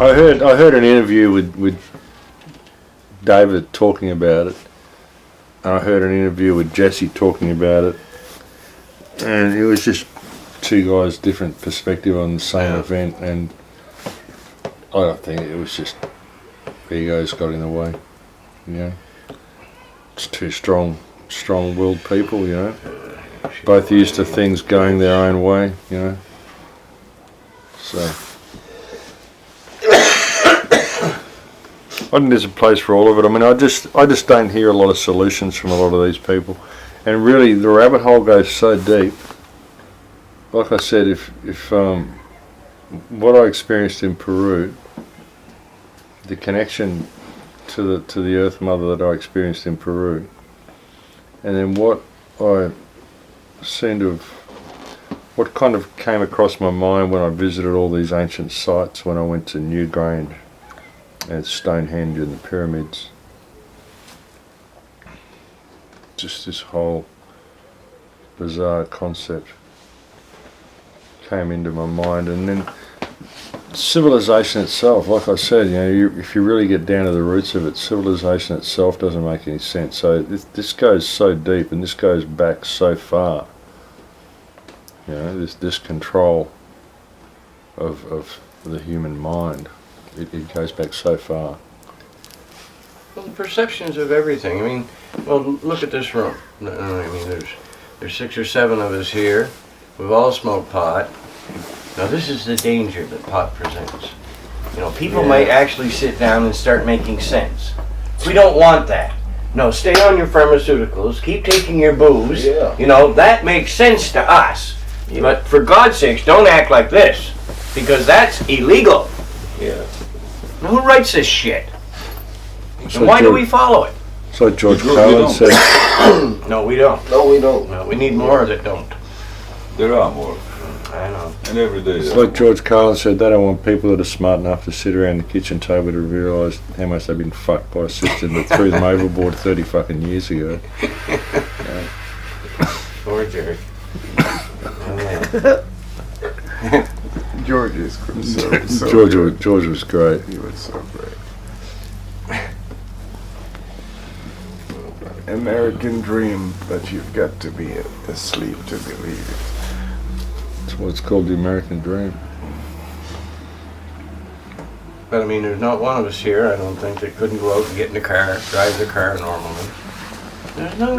I heard an interview with David talking about it, and I heard an interview with Jesse talking about it, and it was just two guys' different perspective on the same event, and I think it was just egos got in the way, you know. It's two strong-willed people, you know. Both used to things going their own way, you know. So I think there's a place for all of it. I mean, I just don't hear a lot of solutions from a lot of these people, and really the rabbit hole goes so deep. Like I said, if what I experienced in Peru, the connection to the Earth Mother that I experienced in Peru, and then what kind of came across my mind when I visited all these ancient sites, when I went to Newgrange and Stonehenge and the pyramids. Just this whole bizarre concept came into my mind, and then civilization itself, like I said, you know, if you really get down to the roots of it, civilization itself doesn't make any sense. So this goes so deep, and this goes back so far. You know, this control of the human mind, it goes back so far. Well, the perceptions of everything. I mean, well, look at this room. I mean, there's 6 or 7 of us here. We've all smoked pot. Now, this is the danger that pot presents. You know, people might actually sit down and start making sense. We don't want that. No, stay on your pharmaceuticals. Keep taking your booze. Yeah. You know, that makes sense to us. Yeah. But for God's sakes, don't act like this, because that's illegal. Yeah. Now, who writes this shit? So And why do we follow it? So George Carlin said, No, we don't. No, we don't. No, we need more that don't. There are more. I know. And every day. it's like George Carlin said, they don't want people that are smart enough to sit around the kitchen table to realise how much they've been fucked by a system that threw them overboard 30 fucking years ago. Poor Jerry. George is so George was great. He was so great. American dream, but you've got to be asleep to believe it. That's what it's called, the American dream. But I mean, there's not one of us here, I don't think, that couldn't go out and get in the car, drive the car normally. There's no...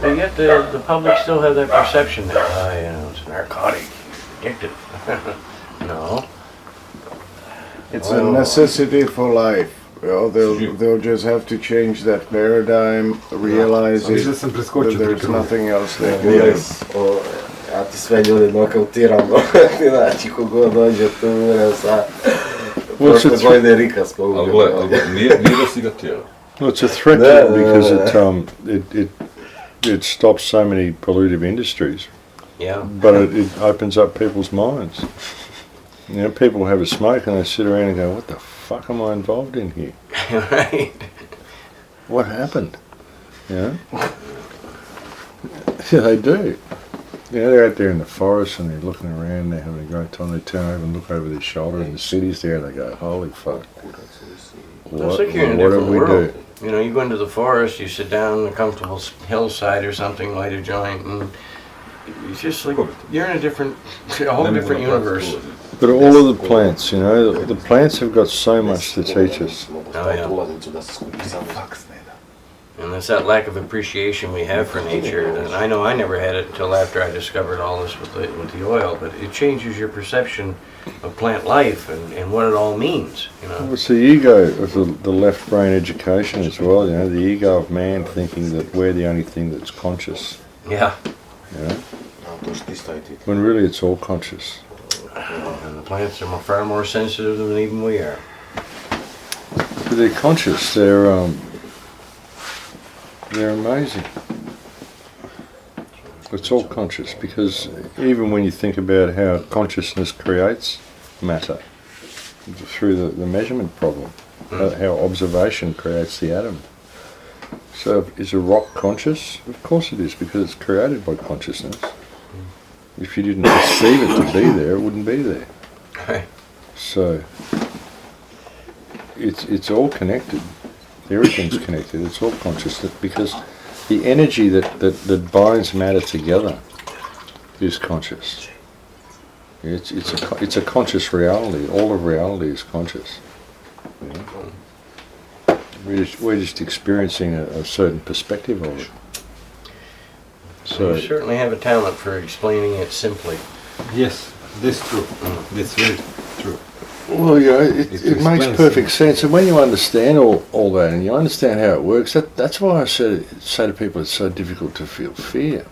But yet the public still have that perception that, you know, it's narcotic, addictive. No. It's a necessity for life. Well, they'll just have to change that paradigm, realize that there's nothing else they can do. Ja ti sve ljude nokautiram, znači kogod dođe tu umre sa prošle godine Rika smo Ali ubili. gle, nije da si ga tijelo. Well, it's a threat because it stops so many pollutive industries. Yeah. But it opens up people's minds. You know, people have a smoke and they sit around and go, what the fuck am I involved in here? Right. What happened? You know? Yeah, they do. Yeah, they're out there in the forest and they're looking around, they're having a great time. They turn over and look over their shoulder in the cities there and they go, holy fuck. It's like you're in a different world. You know, you go into the forest, you sit down on a comfortable hillside or something, light a joint, and it's just like you're in a whole different universe. But all of the plants, you know, the plants have got so much to teach us. Oh, yeah. And it's that lack of appreciation we have for nature. And I know I never had it until after I discovered all this with the oil, but it changes your perception of plant life and what it all means, you know. Well, it's the ego of the left brain education as well, you know, the ego of man thinking that we're the only thing that's conscious, Yeah. you know, when really it's all conscious. And the plants are far more sensitive than even we are. But they're conscious, they're amazing. It's all conscious because even when you think about how consciousness creates matter through the measurement problem, how observation creates the atom. So is a rock conscious? Of course it is, because it's created by consciousness. If you didn't perceive it to be there, it wouldn't be there. Right. So it's all connected. Everything's connected. It's all conscious because the energy that binds matter together is conscious. It's a conscious reality. All of reality is conscious. You know? We're just experiencing a certain perspective of it. So you certainly have a talent for explaining it simply. Yes, that's true. That's very true. Well, yeah, it makes perfect sense, and when you understand all that, and you understand how it works, that's why I say to people it's so difficult to feel fear,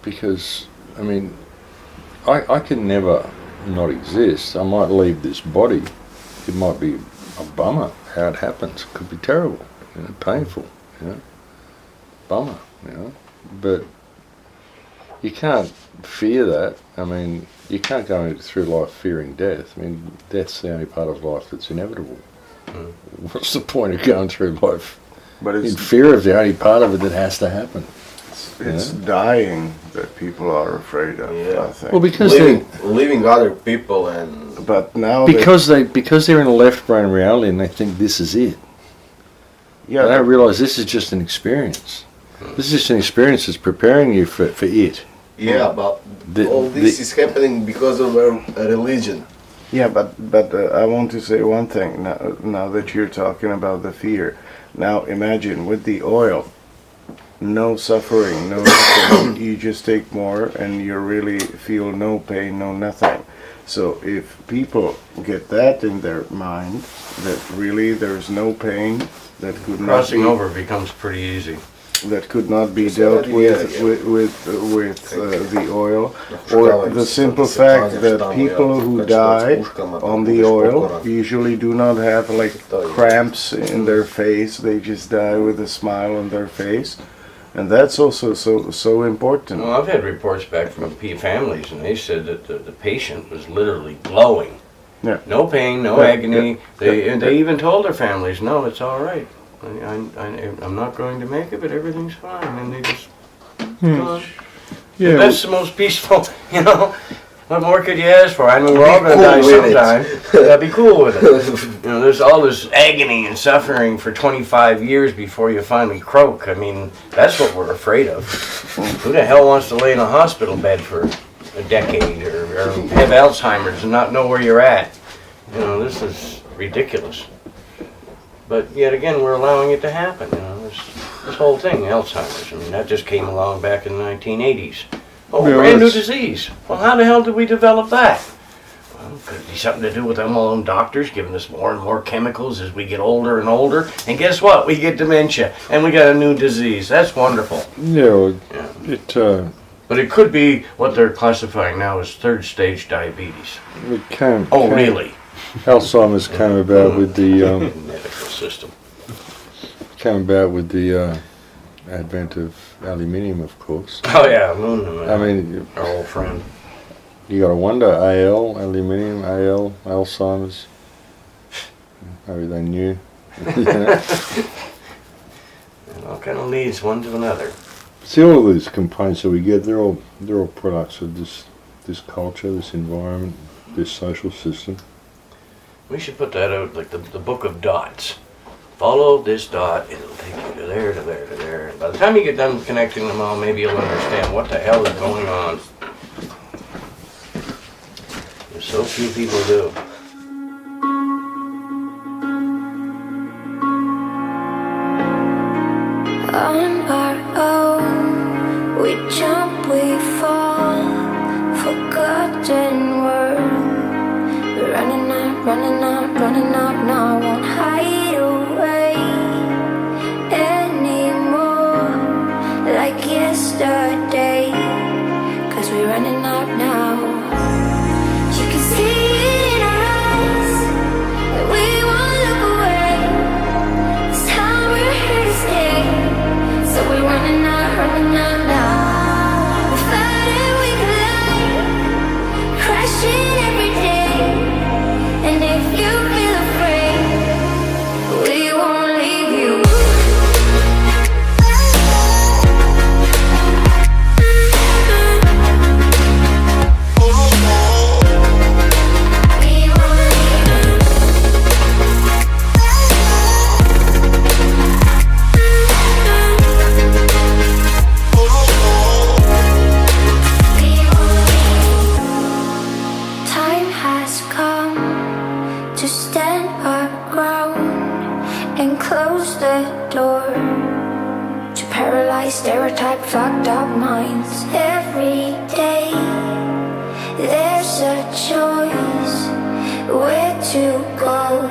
because I mean, I can never not exist. I might leave this body. It might be a bummer how it happens. It could be terrible, you know, painful, you know, bummer, you know, but you can't fear that. I mean, you can't go through life fearing death. I mean, death's the only part of life that's inevitable. What's the point of going through life in fear of the only part of it that has to happen? It's dying that people are afraid of, I think. Well, because leaving other people and... But now because they're in a left brain reality and they think this is it. Yeah, They don't realise this is just an experience. This is just an experience that's preparing you for it. Yeah, but all this is happening because of a religion. Yeah, but I want to say one thing now that you're talking about the fear. Now imagine with the oil, no suffering, no nothing. You just take more and you really feel no pain, no nothing. So if people get that in their mind, that really there's no pain, that could not Crossing over becomes pretty easy. that could not be dealt with the oil, or the simple fact that people who die on the oil usually do not have like cramps in their face. They just die with a smile on their face, and that's also so important. Well, I've had reports back from families, and they said that the patient was literally glowing. Yeah. No pain, no agony. They even told their families, no, it's all right. I'm not going to make it, but everything's fine. And they just gone. Yeah, That's the most peaceful, you know. What more could you ask for? I mean, we're all going to die sometime. Yeah, be cool with it. You know, there's all this agony and suffering for 25 years before you finally croak. I mean, that's what we're afraid of. Who the hell wants to lay in a hospital bed for a decade or have Alzheimer's and not know where you're at? You know, this is ridiculous. But yet again, we're allowing it to happen. You know, this whole thing, Alzheimer's. I mean, that just came along back in the 1980s. Oh, Yeah, brand new disease. Well, how the hell did we develop that? Well, it could be something to do with them own doctors giving us more and more chemicals as we get older and older. And guess what? We get dementia, and we got a new disease. That's wonderful. Yeah, Yeah. But it could be what they're classifying now as third stage diabetes. it came. Really? Alzheimer's came about with the Medical system. advent of aluminium, of course. Oh yeah, aluminum. I mean, our old friend. you got to wonder, aluminium, Alzheimer's. Maybe they knew. You know? It all kind of leads one to another. See, all of these complaints that we get, they're all products of this culture, this environment, this social system. We should put that out like the book of dots. Follow this dot, it'll take you to there, to there, to there. And by the time you get done connecting them all, maybe you'll understand what the hell is going on. There's so few people do. On our own, we jump, we fall, forgotten world. We're running out, now won't hide away anymore like yesterday, 'cause we're running out now. You can see it in our eyes that we won't look away. This time we're here to stay, so we're running out now. We're fighting, we collide, crashing every day. And if you has come to stand our ground and close the door to paralyze stereotype fucked up minds. Every day there's a choice where to go,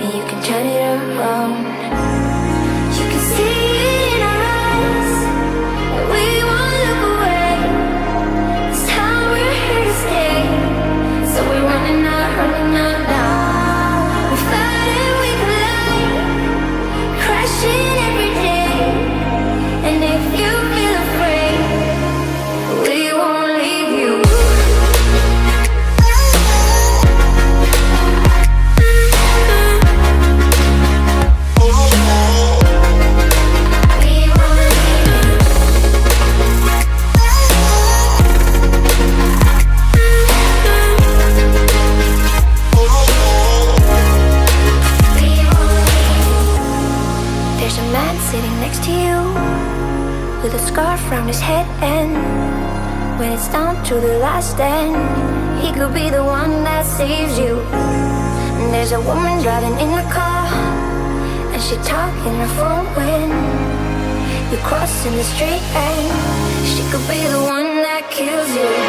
and you can turn it around. You can see it in our eyes, and we won't look away. This time we're here to stay, so we're running out now. We fight and we collide, crashing every day. And if you feel afraid, we won't leave you. There's a man sitting next to you with a scarf around his head, and when it's down to the last end, he could be the one that saves you. And there's a woman driving in the car, and she talking her phone when you're crossing the street, and she could be the one that kills you.